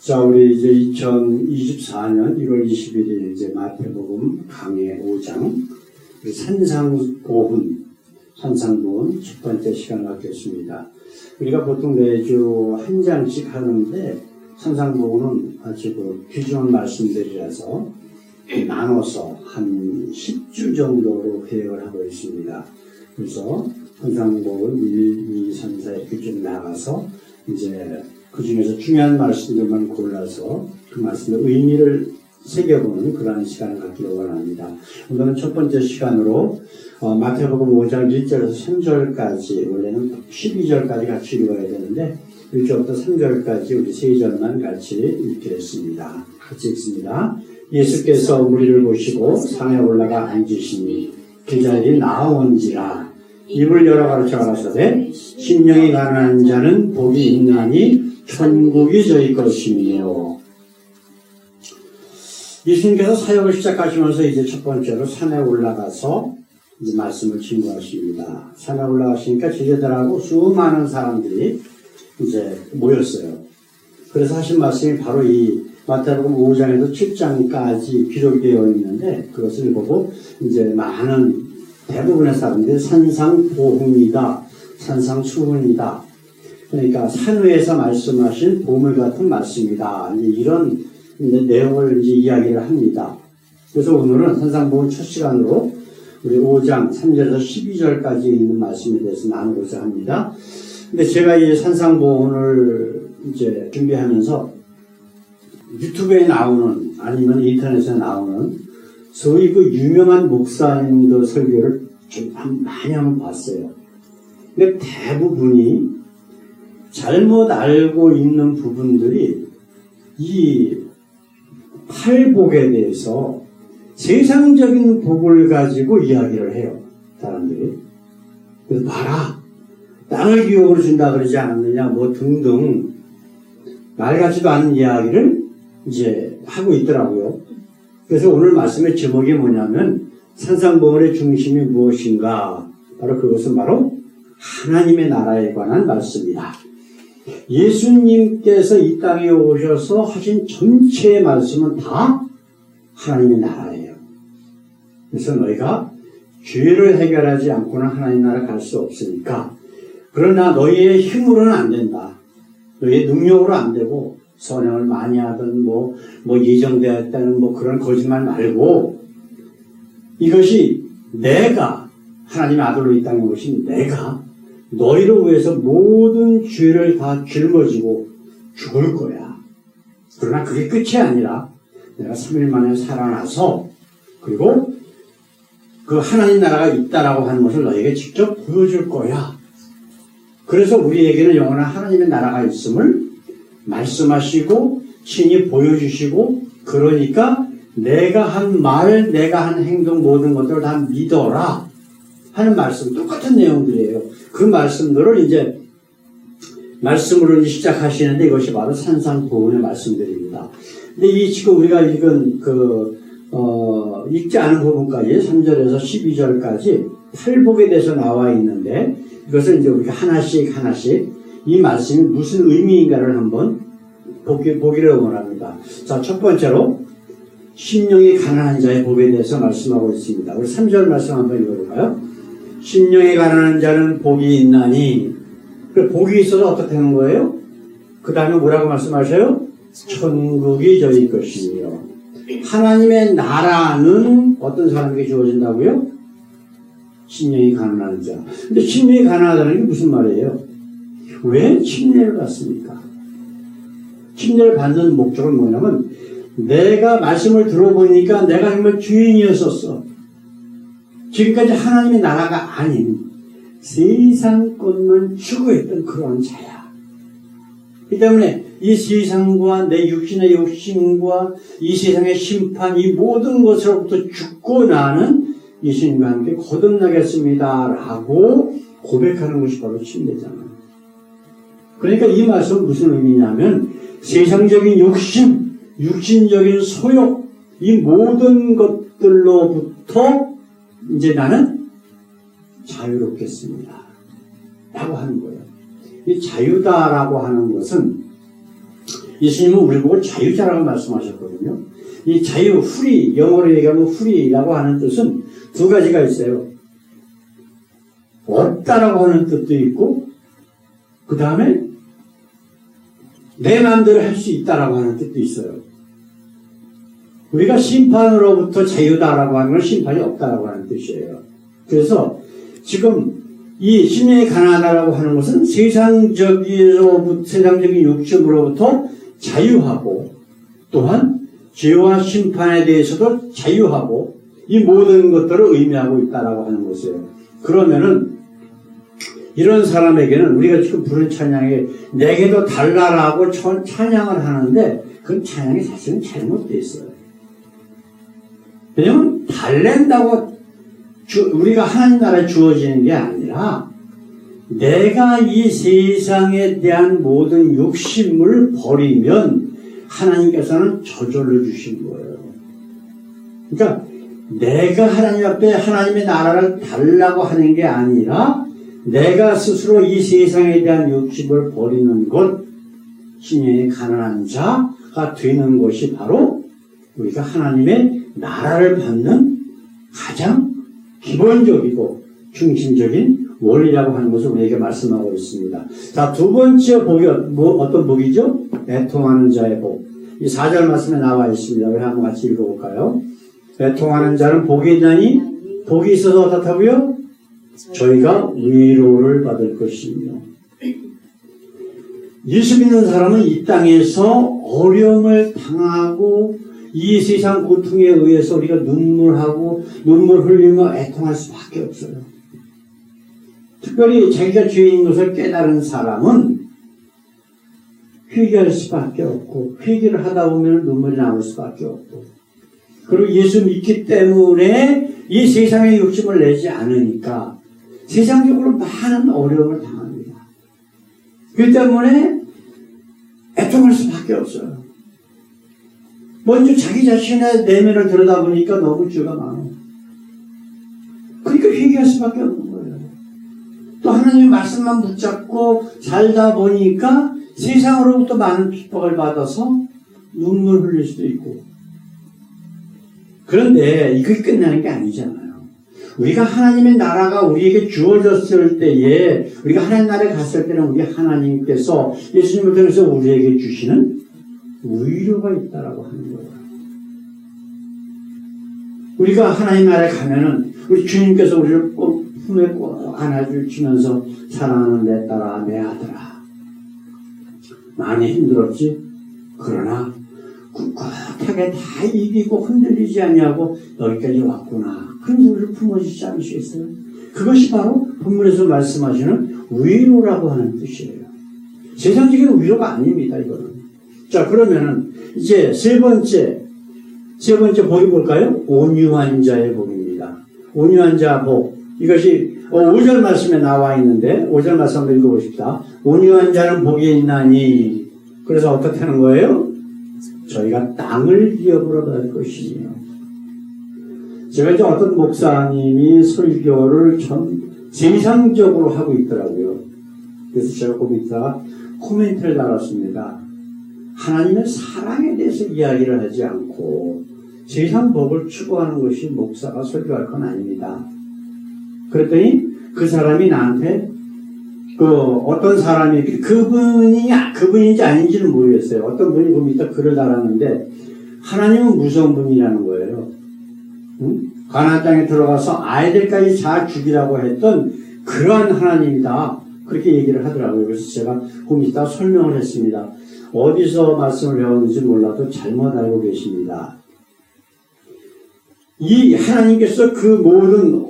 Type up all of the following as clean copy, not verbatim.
자, 우리 이제 2024년 1월 21일 이제 마태복음 강해 5장 산상보훈 첫 번째 시간을 갖겠습니다. 우리가 보통 매주 한 장씩 하는데 산상보훈은 아주 귀중한 말씀들이라서 나눠서 한 10주 정도로 계획을 하고 있습니다. 그래서 산상보훈 1, 2, 3, 4 이렇게 쭉 나가서 이제 그 중에서 중요한 말씀들만 골라서 그 말씀의 의미를 새겨보는 그러한 시간을 갖기를 원합니다. 오늘은 첫 번째 시간으로 마태복음 5장 1절에서 3절까지, 원래는 12절까지 같이 읽어야 되는데 1절부터 3절까지 우리 3절만 같이 읽겠습니다. 같이 읽습니다. 예수께서 무리를 보시고 산에 올라가 앉으시니 제자들이 나온지라 입을 열어 가르쳐 가라사대 심령이 가난한 자는 복이 있나니 천국이 저희 것이며. 예수님께서 사역을 시작하시면서 이제 첫 번째로 산에 올라가서 이제 말씀을 증거하십니다. 산에 올라가시니까 제자들하고 수많은 사람들이 이제 모였어요. 그래서 하신 말씀이 바로 이 마태복음 5장에서 7장까지 기록되어 있는데 그것을 보고 이제 많은 대부분의 사람들이 산상보훈이다, 산상수훈이다. 그러니까 산 위에서 말씀하신 보물 같은 말씀이다. 이제 이런 내용을 이제 이야기를 합니다. 그래서 오늘은 산상보훈 첫 시간으로 우리 5장 3절에서 12절까지 있는 말씀에 대해서 나누고자 합니다. 근데 제가 이 산상보훈을 이제 준비하면서 유튜브에 나오는 아니면 인터넷에 나오는 소위 그 유명한 목사님들 설교를 좀 많이 한번 봤어요. 근데 대부분이 잘못 알고 있는 부분들이 이 팔복에 대해서 세상적인 복을 가지고 이야기를 해요. 사람들이. 그래서 봐라. 땅을 기업으로 준다 그러지 않았느냐 뭐 등등 말 같지도 않은 이야기를 이제 하고 있더라고요. 그래서 오늘 말씀의 제목이 뭐냐면 산상보훈의 중심이 무엇인가? 바로 그것은 바로 하나님의 나라에 관한 말씀이다. 예수님께서 이 땅에 오셔서 하신 전체의 말씀은 다 하나님의 나라예요. 그래서 너희가 죄를 해결하지 않고는 하나님 나라 갈 수 없으니까 그러나 너희의 힘으로는 안 된다. 너희의 능력으로 안 되고 선행을 많이 하든 뭐 예정되었다는 뭐 그런 거짓말 말고 이것이 내가 하나님의 아들로 이 땅에 오신 내가 너희를 위해서 모든 죄를 다 짊어지고 죽을 거야. 그러나 그게 끝이 아니라 내가 3일 만에 살아나서 그리고 그 하나님 나라가 있다라고 하는 것을 너희에게 직접 보여줄 거야. 그래서 우리에게는 영원한 하나님의 나라가 있음을 말씀하시고 친히 보여주시고 그러니까 내가 한 말, 내가 한 행동 모든 것들을 다 믿어라 하는 말씀, 똑같은 내용들이에요. 그 말씀들을 이제 말씀으로 시작하시는데 이것이 바로 산상보훈의 말씀들입니다. 근데 이 지금 우리가 읽은 읽지 않은 부분까지 3절에서 12절까지 팔복에 대해서 나와 있는데 이것을 이제 우리가 하나씩 이 말씀이 무슨 의미인가를 한번 보기를 원합니다. 자, 첫 번째로 심령이 가난한 자의 복에 대해서 말씀하고 있습니다. 우리 3절 말씀 한번 읽어볼까요? 심령이 가난한 자는 복이 있나니. 복이 있어서 어떻게 하는 거예요? 그 다음에 뭐라고 말씀하셔요? 천국이 저희 것이며. 하나님의 나라는 어떤 사람에게 주어진다고요? 심령이 가난한 자. 근데 심령이 가난하다는 게 무슨 말이에요? 왜 침례를 받습니까? 침례를 받는 목적은 뭐냐면 내가 말씀을 들어보니까 내가 정말 죄인이었었어. 지금까지 하나님의 나라가 아닌 세상 것만 추구했던 그런 자야. 그 때문에 이 세상과 내 육신의 욕심과 이 세상의 심판 이 모든 것으로부터 죽고 나는 예수님과 함께 거듭나겠습니다 라고 고백하는 것이 바로 침례잖아요. 그러니까 이 말씀은 무슨 의미냐면 세상적인 욕심, 육신적인 소욕 이 모든 것들로부터 이제 나는 자유롭겠습니다 라고 하는 거예요. 이 자유다라고 하는 것은 예수님은 우리 보고 자유자라고 말씀하셨거든요. 이 자유, free, 영어로 얘기하면 free라고 하는 뜻은 두 가지가 있어요. 없다라고 하는 뜻도 있고, 그 다음에 내 마음대로 할 수 있다라고 하는 뜻도 있어요. 우리가 심판으로부터 자유다라고 하는 건 심판이 없다라고 하는 뜻이에요. 그래서 지금 이 심령이 가난하다라고 하는 것은 세상적인 욕심으로부터 자유하고, 또한 죄와 심판에 대해서도 자유하고, 이 모든 것들을 의미하고 있다라고 하는 것이에요. 그러면은 이런 사람에게는 우리가 지금 부른 찬양에 내게도 달라라고 찬양을 하는데 그 찬양이 사실은 잘못되어 있어요. 왜냐하면 달랜다고 우리가 하나님 나라에 주어지는 게 아니라 내가 이 세상에 대한 모든 욕심을 버리면 하나님께서는 저절로 주신 거예요. 그러니까 내가 하나님 앞에 하나님의 나라를 달라고 하는 게 아니라 내가 스스로 이 세상에 대한 욕심을 버리는 것, 심령이 가난한 자가 되는 것이 바로 우리가 하나님의 나라를 받는 가장 기본적이고 중심적인 원리라고 하는 것을 우리에게 말씀하고 있습니다. 자, 두 번째 복이 어떤 복이죠? 애통하는 자의 복. 이 4절 말씀에 나와 있습니다. 우리 한번 같이 읽어볼까요? 애통하는 자는 복이 있나니 복이 있어서 어떻다고요? 저희가 위로를 받을 것이며. 예수 믿는 사람은 이 땅에서 어려움을 당하고 이 세상 고통에 의해서 우리가 눈물 흘리며 애통할 수밖에 없어요. 특별히 자기가 죄인인 것을 깨달은 사람은 회개할 수밖에 없고, 회개를 하다 보면 눈물이 나올 수밖에 없고, 그리고 예수 믿기 때문에 이 세상의 욕심을 내지 않으니까 세상적으로 많은 어려움을 당합니다. 그 때문에 애통할 수밖에 없어요. 먼저 자기 자신의 내면을 들여다보니까 너무 죄가 많아요. 그러니까 회개할 수밖에 없는 거예요. 또 하나님의 말씀만 붙잡고 살다 보니까 세상으로부터 많은 핍박을 받아서 눈물 흘릴 수도 있고. 그런데 이게 끝나는 게 아니잖아요. 우리가 하나님의 나라가 우리에게 주어졌을 때에, 우리가 하나님 나라에 갔을 때는 우리 하나님께서 예수님을 통해서 우리에게 주시는 위로가 있다라고 하는 거예요. 우리가 하나님 나라에 가면은 우리 주님께서 우리를 꼭 품에 꼭 안아주시면서 사랑하는 내 딸아, 내 아들아, 많이 힘들었지? 그러나 꿋꿋하게 다 이기고 흔들리지 않냐고 여기까지 왔구나. 그런 우리를 품어주지 않으시겠어요? 그것이 바로 본문에서 말씀하시는 위로라고 하는 뜻이에요. 세상적인 위로가 아닙니다, 이거는. 자, 그러면은 이제 세 번째 복이 뭘까요? 온유한 자의 복입니다. 온유한 자 복. 이것이 5절 말씀에 나와 있는데 5절 말씀 한번 읽어보십시다. 온유한 자는 복이 있나니. 그래서 어떻게 하는 거예요? 저희가 땅을 기업으로 받을 것이며. 제가 이제 어떤 목사님이 설교를 참 세상적으로 하고 있더라고요. 그래서 제가 거기다가 코멘트를 달았습니다. 하나님의 사랑에 대해서 이야기를 하지 않고 세상 복을 추구하는 것이 목사가 설교할 건 아닙니다. 그랬더니 그 사람이 나한테 어떤 사람이 그분인지 아닌지는 모르겠어요. 어떤 분이 거기다 글을 달았는데 하나님은 무서운 분이라는 거예요. 가나안 땅에 들어가서 아이들까지 다 죽이라고 했던 그러한 하나님이다. 그렇게 얘기를 하더라고요. 그래서 제가 거기다 설명을 했습니다. 어디서 말씀을 배웠는지 몰라도 잘못 알고 계십니다. 이 하나님께서 그 모든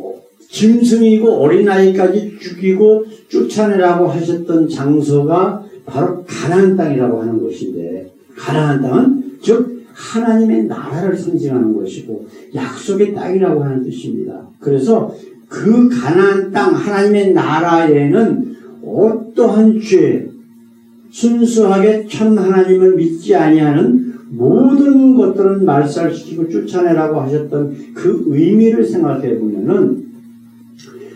짐승이고 어린아이까지 죽이고 쫓아내라고 하셨던 장소가 바로 가나안 땅이라고 하는 것인데, 가나안 땅은 즉 하나님의 나라를 상징하는 것이고 약속의 땅이라고 하는 뜻입니다. 그래서 그 가나안 땅 하나님의 나라에는 어떠한 죄, 순수하게 천 하나님을 믿지 아니하는 모든 것들은 말살시키고 쫓아내라고 하셨던 그 의미를 생각해 보면은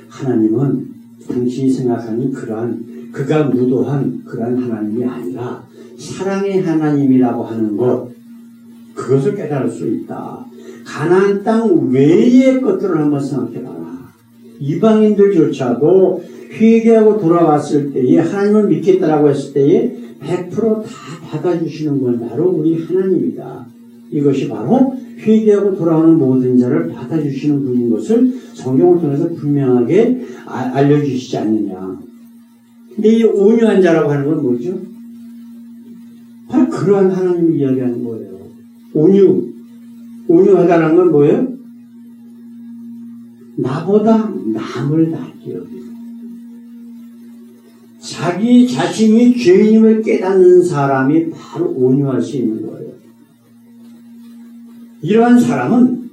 하나님은 당신이 생각하는 그가 무도한 그러한 하나님이 아니라 사랑의 하나님이라고 하는 것, 그것을 깨달을 수 있다. 가나안 땅 외의 것들을 한번 생각해봐라. 이방인들조차도 회개하고 돌아왔을 때에 하나님을 믿겠다라고 했을 때에 100%다 받아주시는 건 바로 우리 하나님이다. 이것이 바로 회개하고 돌아오는 모든 자를 받아주시는 분인 것을 성경을 통해서 분명하게 알려주시지 않느냐. 근데 이 온유한 자라고 하는 건 뭐죠? 바로 그러한 하나님을 이야기하는 거예요. 온유하다는 건 뭐예요? 나보다 남을 낫게 여기고 자기 자신이 죄인임을 깨닫는 사람이 바로 온유할 수 있는 거예요. 이러한 사람은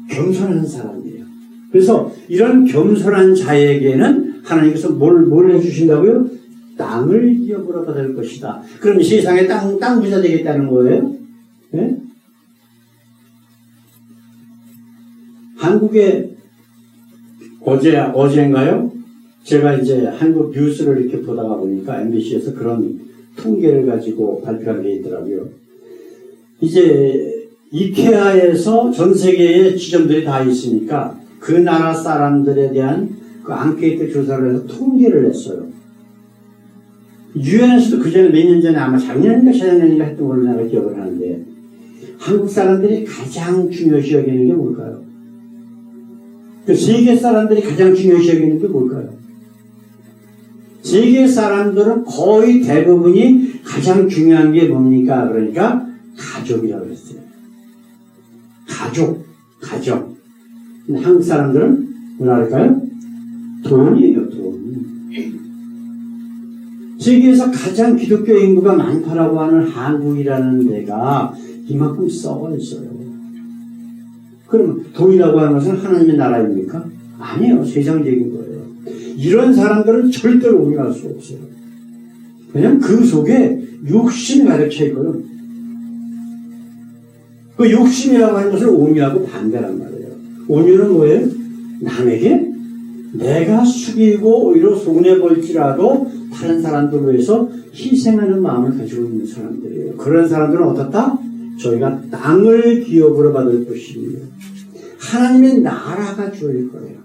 겸손한 사람이에요. 그래서 이런 겸손한 자에게는 하나님께서 뭘 해주신다고요? 땅을 기업으로 받을 것이다. 그럼 세상에 땅 부자 되겠다는 거예요? 네? 한국에 어제인가요? 제가 이제 한국 뉴스를 이렇게 보다가 보니까 MBC에서 그런 통계를 가지고 발표한 게 있더라고요. 이제 이케아에서 전 세계에 지점들이 다 있으니까 그 나라 사람들에 대한 그 앙케이트 조사를 해서 통계를 냈어요. 유엔에서도 그 전에 몇 년 전에 아마 작년인가 재작년인가 했던 걸로 내가 기억을 하는데 한국 사람들이 가장 중요시 여기는 게 뭘까요? 그 세계 사람들이 가장 중요시 여기는 게 뭘까요? 세계 사람들은 거의 대부분이 가장 중요한 게 뭡니까? 그러니까 가족이라고 했어요. 가정. 근데 한국 사람들은 뭐라 할까요? 돈이에요, 돈. 세계에서 가장 기독교 인구가 많다라고 하는 한국이라는 데가 이만큼 썩어 있어요. 그럼 돈이라고 하는 것은 하나님의 나라입니까? 아니에요. 세상적인 거예요. 이런 사람들은 절대로 온유할 수 없어요. 왜냐하면 그 속에 욕심이 가득 차 있거든. 그 욕심이라고 하는 것을 온유하고 반대란 말이에요. 온유는 뭐예요? 남에게 내가 숙이고 오히려 손해볼지라도 다른 사람들을 위해서 희생하는 마음을 가지고 있는 사람들이에요. 그런 사람들은 어떻다? 저희가 땅을 기업으로 받을 것이며 하나님의 나라가 주어질 거예요.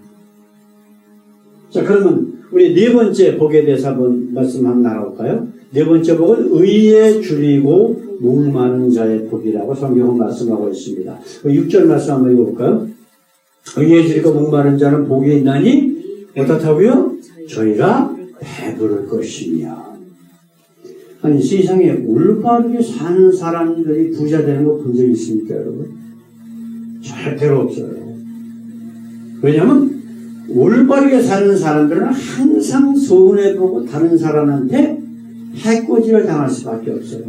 자, 그러면 우리 네 번째 복에 대해서 한번 말씀 한번 나눠볼까요? 네 번째 복은 의에 줄이고 목마른 자의 복이라고 성경은 말씀하고 있습니다. 6절 말씀 한번 읽어볼까요? 의에 줄이고 목마른 자는 복이 있나니 어떻다고요? 저희가 배부를 것이며. 아니, 세상에 올바르게 사는 사람들이 부자 되는 거 본 적 있습니까, 여러분? 절대로 없어요. 왜냐하면 올바르게 사는 사람들은 항상 손해보고 다른 사람한테 해코지를 당할 수밖에 없어요.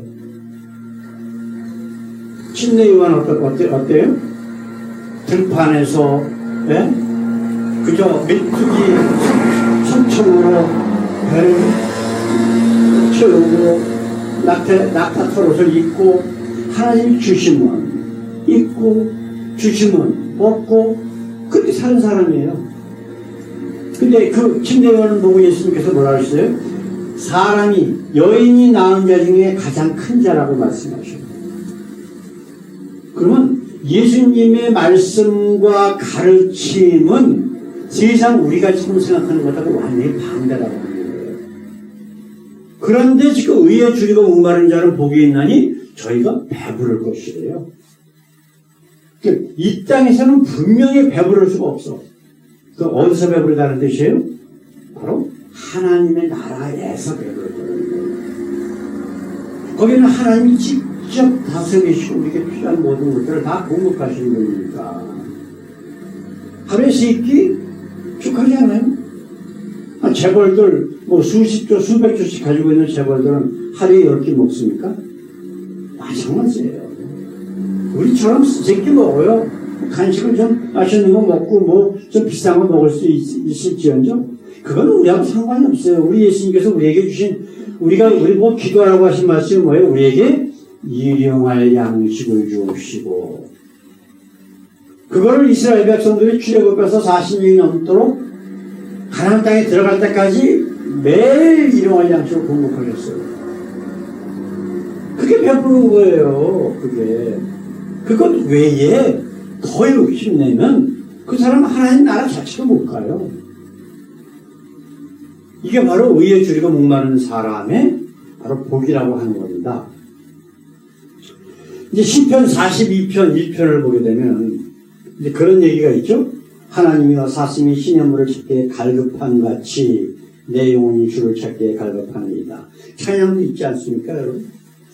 침례요한 어때요? 들판에서 그저 메뚜기 삼천으로 배를 채우고 낙타 털옷을 입고 하나님이 주시면 입고 주시면 먹고 그렇게 사는 사람이에요. 근데 그 침례요한을 보고 예수님께서 뭐라 하셨어요? 사람이 여인이 낳은 자 중에 가장 큰 자라고 말씀하셔요. 그러면 예수님의 말씀과 가르침은 세상 우리가 지금 생각하는 것하고 완전히 반대라고 하는 거예요. 그런데 지금 의에 줄이고 목마른 자는 복이 있나니 저희가 배부를 것이래요. 이 땅에서는 분명히 배부를 수가 없어. 그 어디서 배부르다는 뜻이에요? 바로 하나님의 나라에서 배부를 거예요. 거기는 하나님이 직접 다스리시고 우리에게 필요한 모든 것들을 다 공급하시는 거니까. 하루에 3끼 축하하지 않아요? 재벌들 뭐 수십조 수백조씩 가지고 있는 재벌들은 하루에 10끼 먹습니까? 마찬가지예요. 우리처럼 3끼 먹어요. 간식을 좀 맛있는 거 먹고 뭐 좀 비싼 거 먹을 수 있을지언정 그건 우리하고 상관이 없어요. 우리 예수님께서 우리에게 주신 우리 뭐 기도하라고 하신 말씀이 뭐예요? 우리에게 일용할 양식을 주옵시고 그거를 이스라엘 백성들이 출애굽해서 40년이 넘도록 가나안 땅에 들어갈 때까지 매일 일용할 양식을 공급하셨어요. 그게 베푸는 거예요. 그것 외에 더 욕심내면 그 사람은 하나님 나라 자체도 못 가요. 이게 바로 의에 줄이고 목마른 사람의 바로 복이라고 하는 겁니다. 이제 시편 42편 1편을 보게 되면 이제 그런 얘기가 있죠. 하나님이여 사슴이 시냇물을 찾기에 갈급한 같이 내 영혼이 주를 찾기에 갈급합니다. 찬양도 있지 않습니까, 여러분?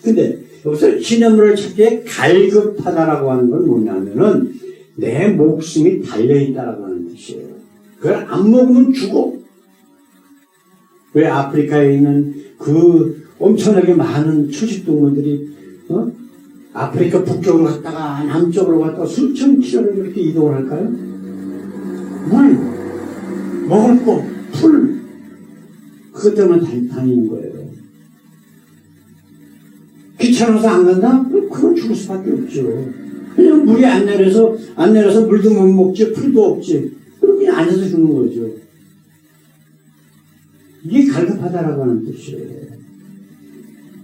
근데 여기서 시냇물을 찾기에 갈급하다라고 하는 건 뭐냐면은 내 목숨이 달려있다라고 하는 뜻이에요. 그걸 안 먹으면 죽어. 왜 아프리카에 있는 그 엄청나게 많은 초식동물들이 아프리카 북쪽으로 갔다가 남쪽으로 갔다가 수천 킬로를 이렇게 이동을 할까요? 물, 먹을 거, 풀, 그것 때문에 다니는 거예요. 귀찮아서 안 간다? 그건 죽을 수밖에 없죠. 그냥 물이 안 내려서 물도 못 먹지, 풀도 없지. 그럼 그냥 앉아서 죽는 거죠. 이게 갈급하다라고 하는 뜻이에요.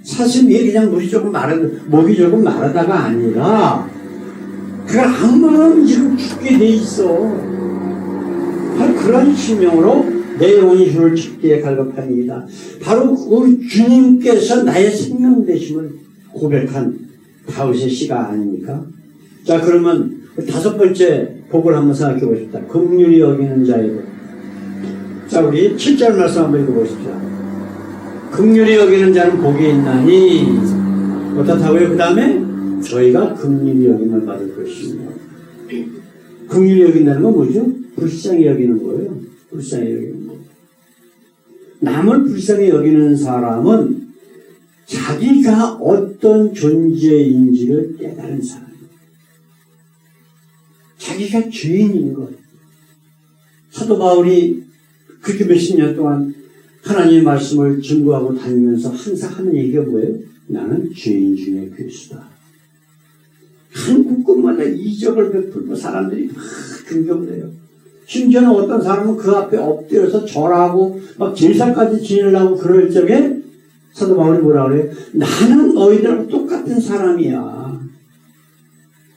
사슴이 그냥 목이 조금 마르다가 아니라, 그걸 안 먹으면 지금 죽게 돼 있어. 바로 그런 심령으로 내 영혼이 주를 찾기에 갈급합니다. 바로 우리 주님께서 나의 생명 되심을 고백한 다윗의 시가 아닙니까? 자, 그러면 다섯 번째 복을 한번 생각해 보십시다. 긍휼히 여기는 자의 복. 자, 우리 7절 말씀 한번 읽어보십시다. 긍휼히 여기는 자는 복이 있나니 어떻다고요? 그 다음에 저희가 긍휼히 여김을 받을 것입니다. 긍휼히 여긴다는 건 뭐죠? 불쌍히 여기는 거예요. 불쌍히 여기는 거. 남을 불쌍히 여기는 사람은 자기가 어떤 존재인지를 깨달은 사람이에요. 자기가 죄인인 거예요. 사도 바울이 그렇게 몇십 년 동안 하나님의 말씀을 증거하고 다니면서 항상 하는 얘기가 뭐예요? 나는 죄인 중에 괴수다. 한 곳곳마다 이적을 베풀고 사람들이 막 존경을 해요. 심지어는 어떤 사람은 그 앞에 엎드려서 절하고 막 제사까지 지내려고 그럴 적에 사도 바울이 뭐라 그래요? 나는 너희들하고 똑같은 사람이야.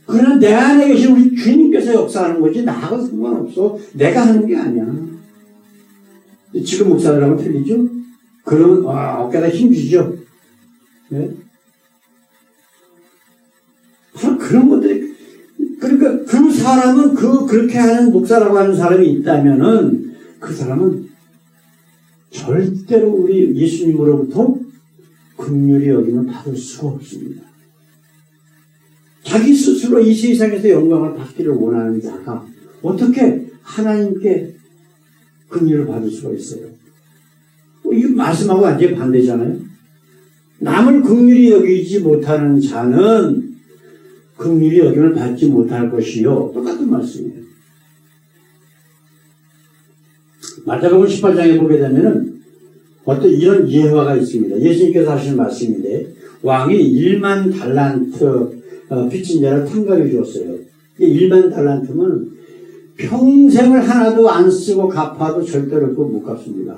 그러나 내 안에 계신 우리 주님께서 역사하는 거지 나하고 상관없어. 내가 하는 게 아니야. 지금 목사들하고 틀리죠? 그러면 어깨에다 힘주죠? 네? 바로 그런 것들이, 그러니까 그 사람은 그렇게 하는 목사라고 하는 사람이 있다면은 그 사람은 절대로 우리 예수님으로부터 긍휼히 여김을 받을 수가 없습니다. 자기 스스로 이 세상에서 영광을 받기를 원하는 자가 어떻게 하나님께 긍휼을 받을 수가 있어요? 이 말씀하고 완전히 반대잖아요. 남을 긍휼히 여기지 못하는 자는 긍휼히 여김을 받지 못할 것이요. 똑같은 말씀이에요. 마태복음 18장에 보게 되면은 어떤 이런 예화가 있습니다. 예수님께서 하시는 말씀인데 왕이 1만 달란트 빚진 자를 탕감해 주었어요. 1만 달란트면 평생을 하나도 안 쓰고 갚아도 절대로 못 갚습니다.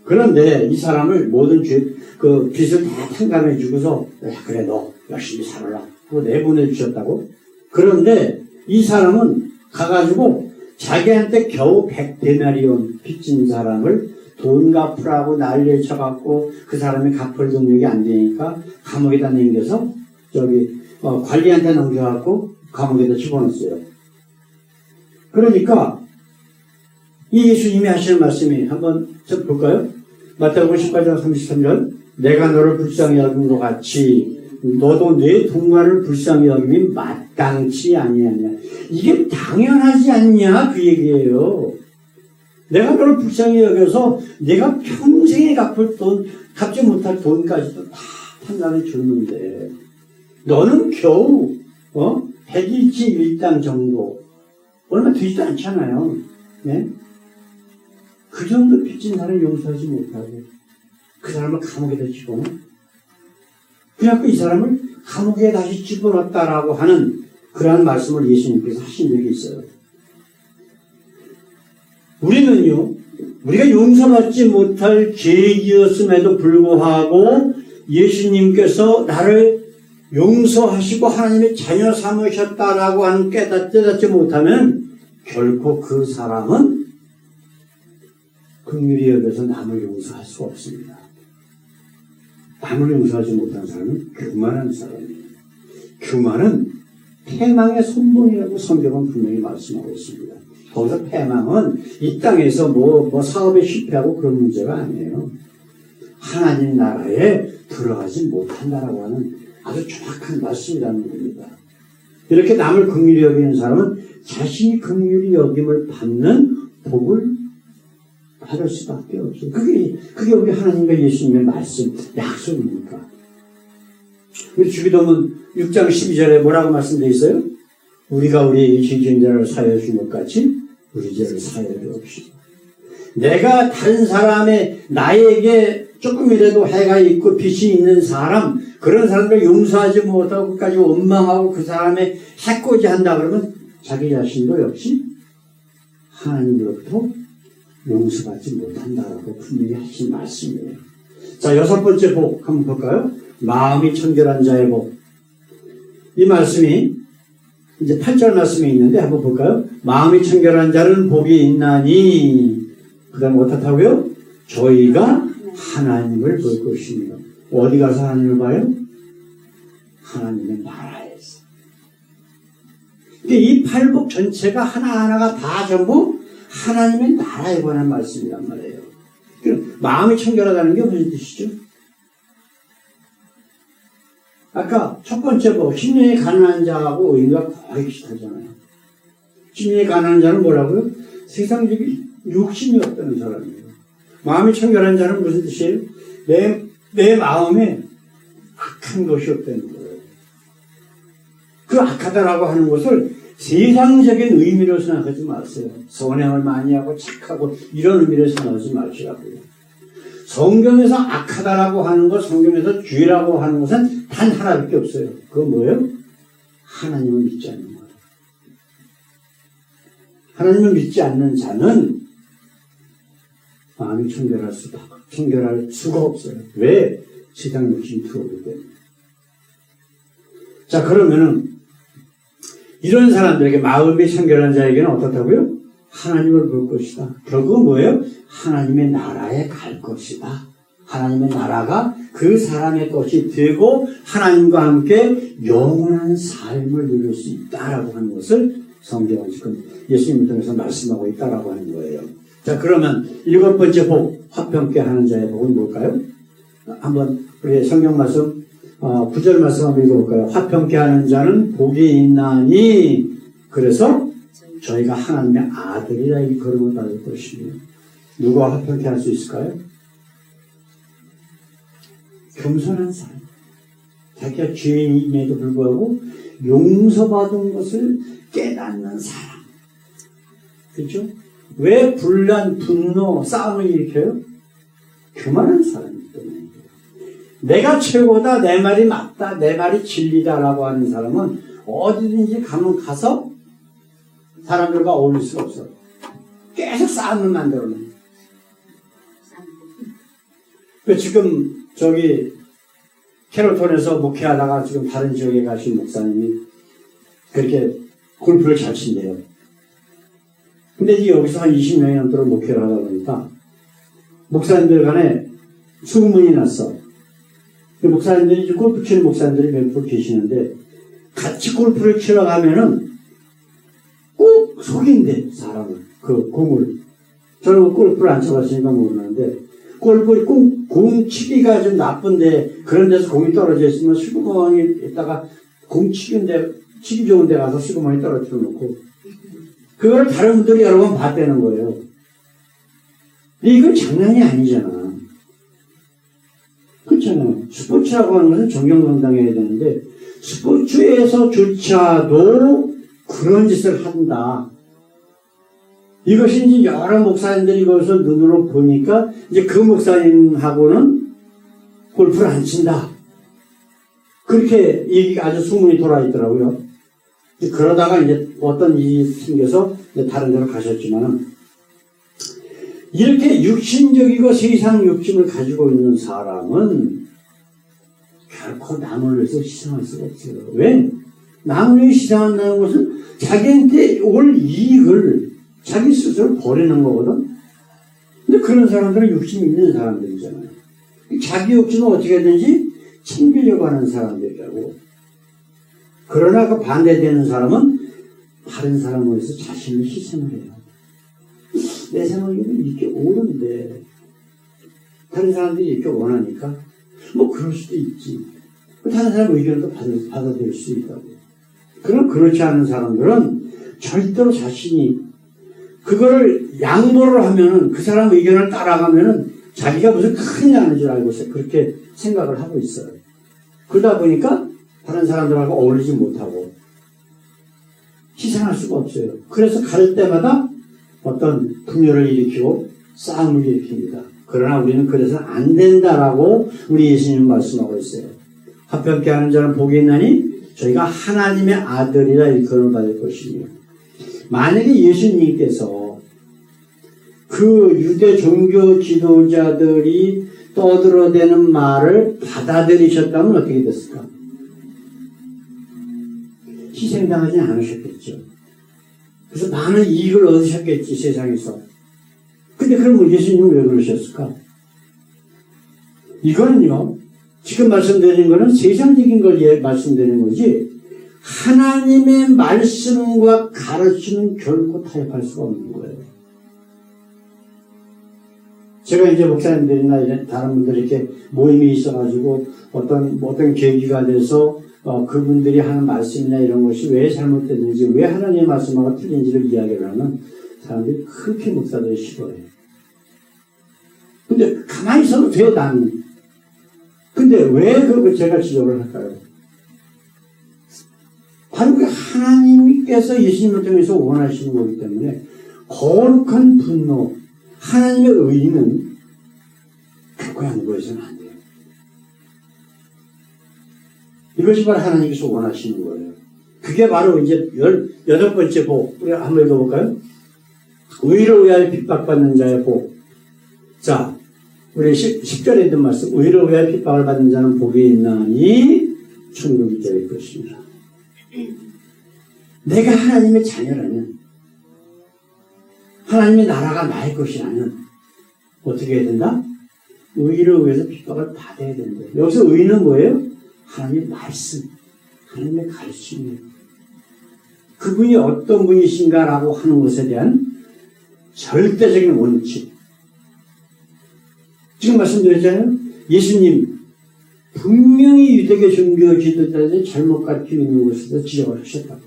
그런데 이 사람을 모든 빚을 다 탕감해 주고서 그래 너 열심히 살아라 하고 내보내 주셨다고. 그런데 이 사람은 가가지고 자기한테 겨우 100데나리온 빚진 사람을 돈 갚으라고 난리를 쳐갖고 그 사람이 갚을 능력이 안 되니까 감옥에다 남겨서 관리한테 넘겨갖고 감옥에다 집어넣었어요. 그러니까 이 예수님이 하시는 말씀이 한번 볼까요? 마태복음 18장 33절 내가 너를 불쌍히 여긴 것 같이 너도 내 동반을 불쌍히 여김이 마땅치 아니하냐. 이게 당연하지 않냐 그 얘기예요. 내가 너를 불쌍히 여겨서 내가 평생에 갚지 못할 돈까지도 다 판단해 줬는데 너는 겨우 100일치 1당 정도 얼마 되지도 않잖아요. 네? 그 정도 빚진 사람을 용서하지 못하고 그 사람을 감옥에다 집어넣어. 그래갖고 이 사람을 감옥에 다시 집어넣었다라고 하는 그러한 말씀을 예수님께서 하신 적이 있어요. 우리는요, 우리가 용서받지 못할 죄이었음에도 불구하고 예수님께서 나를 용서하시고 하나님의 자녀 삼으셨다라고 하는 깨닫지 못하면 결코 그 사람은 긍휼히 여겨서 남을 용서할 수 없습니다. 남을 용서하지 못한 사람은 교만한 사람이에요. 교만은 패망의 손봉이라고 성경은 분명히 말씀하고 있습니다. 거기서 패망은 이 땅에서 뭐 사업에 실패하고 그런 문제가 아니에요. 하나님 나라에 들어가지 못한다라고 하는 아주 정확한 말씀이라는 겁니다. 이렇게 남을 긍휼히 여기는 사람은 자신이 긍휼히 여김을 받는 복을 받을 수밖에 없어요. 그게 우리 하나님과 예수님의 말씀, 약속입니까? 우리 주기도문 6장 12절에 뭐라고 말씀되어 있어요? 우리가 우리에게 지은 죄를 사하여 준 것 같이 우리 죄를 사하여 주옵시다. 내가 다른 사람의 나에게 조금이라도 해가 있고 빚이 있는 사람, 그런 사람들 용서하지 못하고 끝까지 원망하고 그 사람의 해코지 한다 그러면 자기 자신도 역시 하나님으로부터 용서받지 못한다라고 분명히 하신 말씀이에요. 자, 6번째 복 한번 볼까요? 마음이 청결한 자의 복. 이 말씀이 이제 8절 말씀이 있는데 한번 볼까요? 마음이 청결한 자는 복이 있나니, 그 다음에 어떻다고요? 저희가 하나님을 볼 것이며. 어디 가서 하나님을 봐요? 하나님의 나라에서. 이 팔복 전체가 하나하나가 다 전부 하나님의 나라에 관한 말씀이란 말이에요. 마음이 청결하다는 게 무슨 뜻이죠? 아까 첫 번째 복, 심령이 가난한 자하고 의인과 거의 비슷하잖아요. 심령이 가난한 자는 뭐라고요? 세상적인 욕심이 없다는 사람이에요. 마음이 청결한 자는 무슨 뜻이에요? 내 마음에 악한 것이 없다는 거예요. 그 악하다라고 하는 것을 세상적인 의미로 생각하지 마세요. 선행을 많이 하고 착하고 이런 의미로 생각하지 마시라고요. 성경에서 악하다라고 하는 것, 성경에서 죄라고 하는 것은 단 하나밖에 없어요. 그건 뭐예요? 하나님을 믿지 않는 거예요. 하나님을 믿지 않는 자는 마음이 청결할 수가 없어요. 왜? 세상 욕심이 들어오기 때문에. 자, 그러면은 이런 사람들에게 마음이 청결한 자에게는 어떻다고요? 하나님을 볼 것이다. 결국은 뭐예요? 하나님의 나라에 갈 것이다. 하나님의 나라가 그 사람의 것이 되고 하나님과 함께 영원한 삶을 누릴 수 있다라고 하는 것을 성경은 지금 예수님을 통해서 말씀하고 있다라고 하는 거예요. 자, 그러면 7번째 복, 화평케 하는 자의 복은 뭘까요? 한번 우리 성경 말씀 9절 말씀 한번 읽어볼까요? 화평케 하는 자는 복이 있나니, 그래서 저희가 하나님의 아들이라 이 걸음을 받을 것이며. 누가 화평케 할 수 있을까요? 겸손한 사람. 자기가 죄인임에도 불구하고 용서받은 것을 깨닫는 사람. 그렇죠? 왜 분란, 분노, 싸움을 일으켜요? 교만한 사람이기 때문에. 내가 최고다, 내 말이 맞다, 내 말이 진리다라고 하는 사람은 어디든지 가서 사람들과 어울릴 수가 없어요. 계속 싸움을 만들어내요. 지금 저기 캐롤톤에서 목회하다가 지금 다른 지역에 가신 목사님이 그렇게 골프를 잘 친대요. 근데 이제 여기서 한 20년이 넘도록 목회를 하다 보니까 목사님들 간에 소문이 났어. 목사님들이 이제 골프 치는 목사님들이 몇 분 계시는데 같이 골프를 치러 가면은 꼭 속인대, 사람을. 그 공을. 저는 골프를 안 쳐봤으니까 모르는데 골프를 공 치기가 좀 나쁜데 그런 데서 공이 떨어져 있으면 수구멍이 있다가 공 치기 좋은 데 가서 수구멍이 떨어뜨려 놓고 그걸 다른 분들이 여러 번 봤다는 거예요. 근데 이건 장난이 아니잖아. 그렇잖아요. 스포츠라고 하는 것은 정정당당해야 되는데 스포츠에서조차도 그런 짓을 한다. 이것이 이제 여러 목사님들이 이것을 눈으로 보니까 이제 그 목사님하고는 골프를 안 친다. 그렇게 얘기가 아주 소문이 돌아 있더라고요. 그러다가 이제 어떤 일이 생겨서 이제 다른 데로 가셨지만은 이렇게 육신적이고 세상 욕심을 가지고 있는 사람은 결코 남을 위해서 희생할 수가 없어요. 왜? 남을 위해 희생한다는 것은 자기한테 올 이익을 자기 스스로 버리는 거거든. 근데 그런 사람들은 욕심이 있는 사람들이잖아요. 자기 욕심은 어떻게든지 챙기려고 하는 사람들이라고. 그러나 그 반대되는 사람은 다른 사람을 위해서 자신을 희생을 해요. 내 생각에는 이렇게 옳은데 다른 사람들이 이렇게 원하니까 뭐 그럴 수도 있지. 다른 사람 의견도 받아들일 수 있다고. 그럼 그렇지 않은 사람들은 절대로 자신이 그거를 양보를 하면은 그 사람 의견을 따라가면은 자기가 무슨 큰일 나는 줄 알고 그렇게 생각을 하고 있어요. 그러다 보니까 다른 사람들하고 어울리지 못하고 희생할 수가 없어요. 그래서 갈 때마다 어떤 분열을 일으키고 싸움을 일으킵니다. 그러나 우리는 그래서 안 된다라고 우리 예수님은 말씀하고 있어요. 화평케 하는 자는 복이 있나니 저희가 하나님의 아들이라 일컬음을 받을 것이며, 만약에 예수님께서 그 유대 종교 지도자들이 떠들어대는 말을 받아들이셨다면 어떻게 됐을까? 희생당하지 않으셨겠죠. 그래서 많은 이익을 얻으셨겠지, 세상에서. 근데 그럼 예수님은 왜 그러셨을까? 이거는요, 지금 말씀드리는 거는 세상적인 걸 말씀드리는 거지, 하나님의 말씀과 가르침은 결코 타협할 수가 없는 거예요. 제가 이제 목사님들이나 이런 다른 분들이 이렇게 모임이 있어가지고 어떤 계기가 돼서 그분들이 하는 말씀이나 이런 것이 왜 잘못됐는지, 왜 하나님의 말씀하고 틀린지를 이야기를 하면 사람들이 그렇게 목사들이 싫어해요. 근데 가만히 있어도 돼요, 나는. 근데 왜 그걸 제가 지적을 할까요? 바로 그 하나님께서 예수님을 통해서 원하시는 거기 때문에 거룩한 분노, 하나님의 의는 결코 양보해서는 안 돼요. 이것이 바로 하나님께서 원하시는 거예요. 그게 바로 이제 18번째 복. 우리 한번 읽어볼까요? 의를 위하여 핍박받는 자의 복. 자, 우리 10절에 있는 말씀. 의를 위하여 핍박을 받는 자는 복이 있나니 천국이 될 것입니다. 내가 하나님의 자녀라면, 하나님의 나라가 나의 것이라면 어떻게 해야 된다? 의를 위해서 핍박을 받아야 된다. 여기서 의는 뭐예요? 하나님의 말씀, 하나님의 가르침이에요. 그분이 어떤 분이신가라고 하는 것에 대한 절대적인 원칙. 지금 말씀드렸잖아요. 예수님 분명히 유대교 종교 지도자들이 잘못 가르치고 있는 것에서 지적을 하셨다고.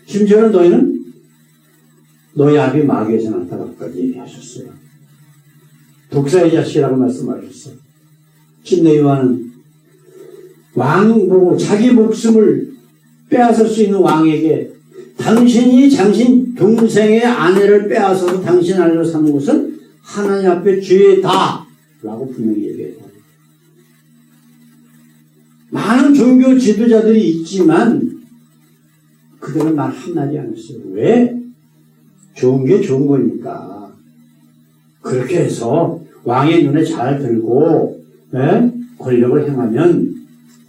심지어는 너희는 너희 아비 마귀에서 나타났다고 얘기하셨어요. 독사의 자식이라고 말씀하셨어요. 침례 요한은 왕 보고 자기 목숨을 빼앗을 수 있는 왕에게 당신이 당신 동생의 아내를 빼앗아서 당신 아내로 삼는 것은 하나님 앞에 죄다 라고 분명히 얘기해요. 많은 종교 지도자들이 있지만 그들은 말 한마디 안 했어요. 왜? 좋은 게 좋은 거니까. 그렇게 해서 왕의 눈에 잘 들고 권력을 행하면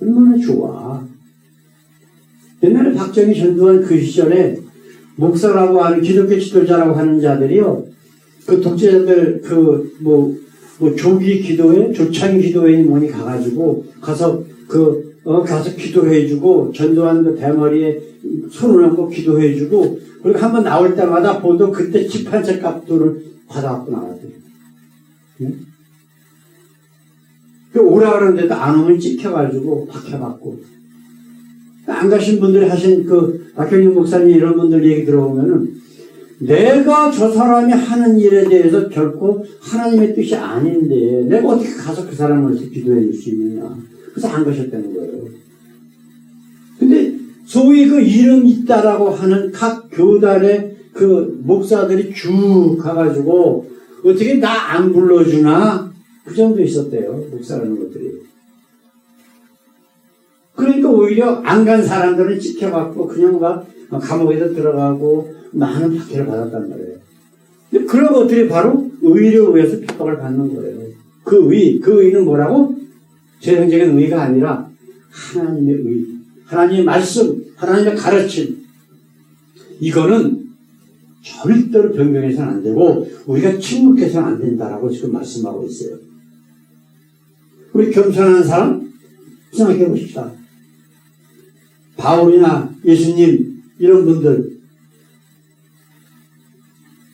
얼마나 좋아. 옛날에 박정희 전두환 그 시절에 목사라고 하는 기독교 지도자라고 하는 자들이요, 그 독재자들 조기 기도회, 조창 기도회니 뭐니 가서 기도해주고, 전두환 그 대머리에 손을 얹고 기도해주고, 그리고 한번 나올 때마다 보도 그때 집 한 채 값도를 받아갖고 나왔대요. 응? 오라 그러는데도 안 오면 찍혀가지고 박혀받고. 안 가신 분들이 하신 박경림 목사님 이런 분들 얘기 들어보면은, 내가 저 사람이 하는 일에 대해서 결코 하나님의 뜻이 아닌데 내가 어떻게 가서 그 사람을 위해서 기도해 줄 수 있느냐. 그래서 안 가셨다는 거예요. 근데 소위 그 이름 있다라고 하는 각 교단의 그 목사들이 쭉 가가지고 어떻게 나 안 불러주나, 그 정도 있었대요, 목사라는 것들이. 그러니까 오히려 안 간 사람들은 찍혀갖고 그냥 감옥에서 들어가고 많은 박해를 받았단 말이에요. 근데 그런 것들이 바로 의를 위해서 핍박을 받는 거예요. 그 의는 뭐라고? 죄성적인 의가 아니라 하나님의 의, 하나님의 말씀, 하나님의 가르침, 이거는 절대로 변경해서는 안 되고 우리가 침묵해서는 안 된다라고 지금 말씀하고 있어요. 우리 겸손한 사람 생각해 보십시다. 바울이나 예수님 이런 분들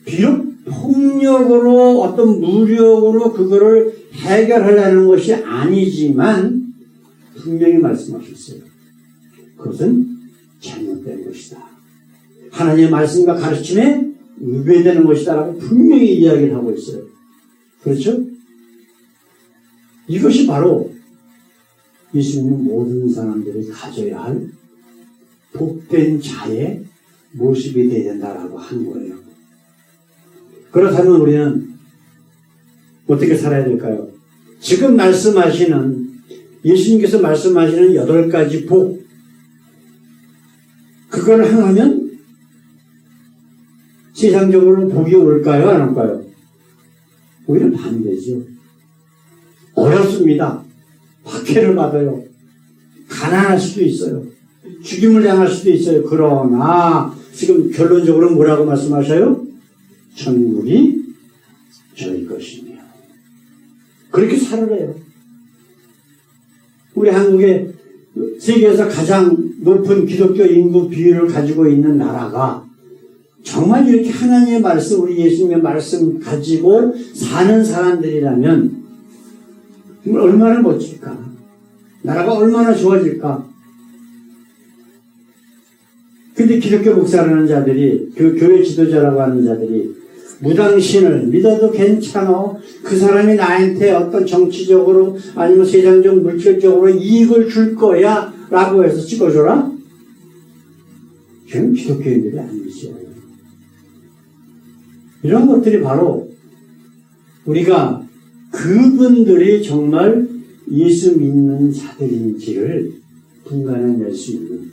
비록 폭력으로 어떤 무력으로 그거를 해결하려는 것이 아니지만 분명히 말씀하셨어요. 그것은 잘못된 것이다. 하나님의 말씀과 가르침에 위배되는 것이다라고 분명히 이야기를 하고 있어요. 그렇죠? 이것이 바로 예수님은 모든 사람들이 가져야 할 복된 자의 모습이 되어야 된다라고 한 거예요. 그렇다면 우리는 어떻게 살아야 될까요? 지금 말씀하시는 예수님께서 말씀하시는 8가지 복, 그걸 행하면 세상적으로 복이 올까요? 안 올까요? 오히려 반대죠. 어렵습니다. 박해를 받아요. 가난할 수도 있어요. 죽임을 당할 수도 있어요. 그러나 지금 결론적으로 뭐라고 말씀하셔요? 천국이 저희 것이며. 그렇게 살아래요. 우리 한국에 세계에서 가장 높은 기독교 인구 비율을 가지고 있는 나라가 정말 이렇게 하나님의 말씀, 우리 예수님의 말씀 가지고 사는 사람들이라면 정말 얼마나 멋질까? 나라가 얼마나 좋아질까? 근데 기독교 목사라는 자들이, 그 교회 지도자라고 하는 자들이 무당신을 믿어도 괜찮아. 그 사람이 나한테 어떤 정치적으로 아니면 세상적 물질적으로 이익을 줄 거야 라고 해서 찍어줘라? 저는 기독교인들이 아니죠. 이런 것들이 바로 우리가 그분들이 정말 예수 믿는 자들인지를 분간해낼 수 있는.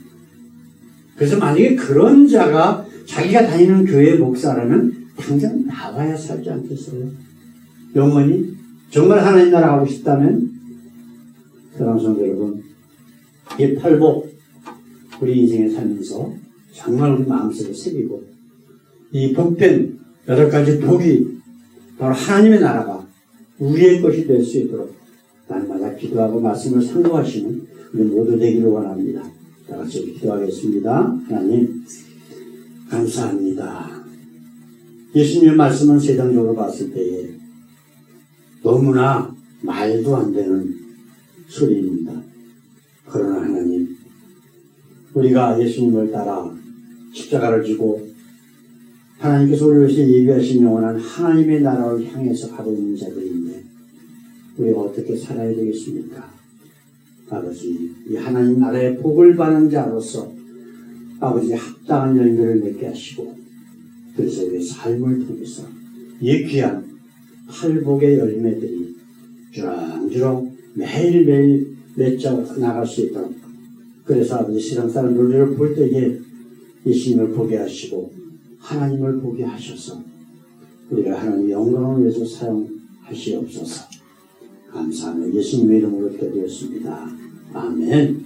그래서 만약에 그런 자가 자기가 다니는 교회 목사라면 당장 나와야 살지 않겠어요? 영원히 정말 하나님 나라 가고 싶다면 사랑하는 성도 여러분, 이 팔복 우리 인생에 살면서 정말 우리 마음속에 새기고 이 복된 8가지 복이 바로 하나님의 나라가 우리의 것이 될 수 있도록 날마다 기도하고 말씀을 상고하시는 우리 모두 되기를 원합니다. 다 같이 기도하겠습니다. 하나님 감사합니다. 예수님의 말씀은 세상적으로 봤을 때에 너무나 말도 안 되는 소리입니다. 그러나 하나님, 우리가 예수님을 따라 십자가를 지고 하나님께서 우리를 위해서 예비하신 영원한 하나님의 나라를 향해서 가고 있는 자들인데 우리가 어떻게 살아야 되겠습니까? 아버지, 이 하나님 나라의 복을 받는 자로서 아버지 합당한 열매를 맺게 하시고, 그래서 우리의 삶을 통해서 이 귀한 팔복의 열매들이 주렁주렁 매일매일 맺어 나갈 수 있도록, 그래서 아버지 세상 사람들을 볼 때에 예수님을 보게 하시고 하나님을 보게 하셔서 우리가 하나님의 영광을 위해서 사용하시옵소서. 감사하며 예수님의 이름으로 기도드렸습니다. 아멘.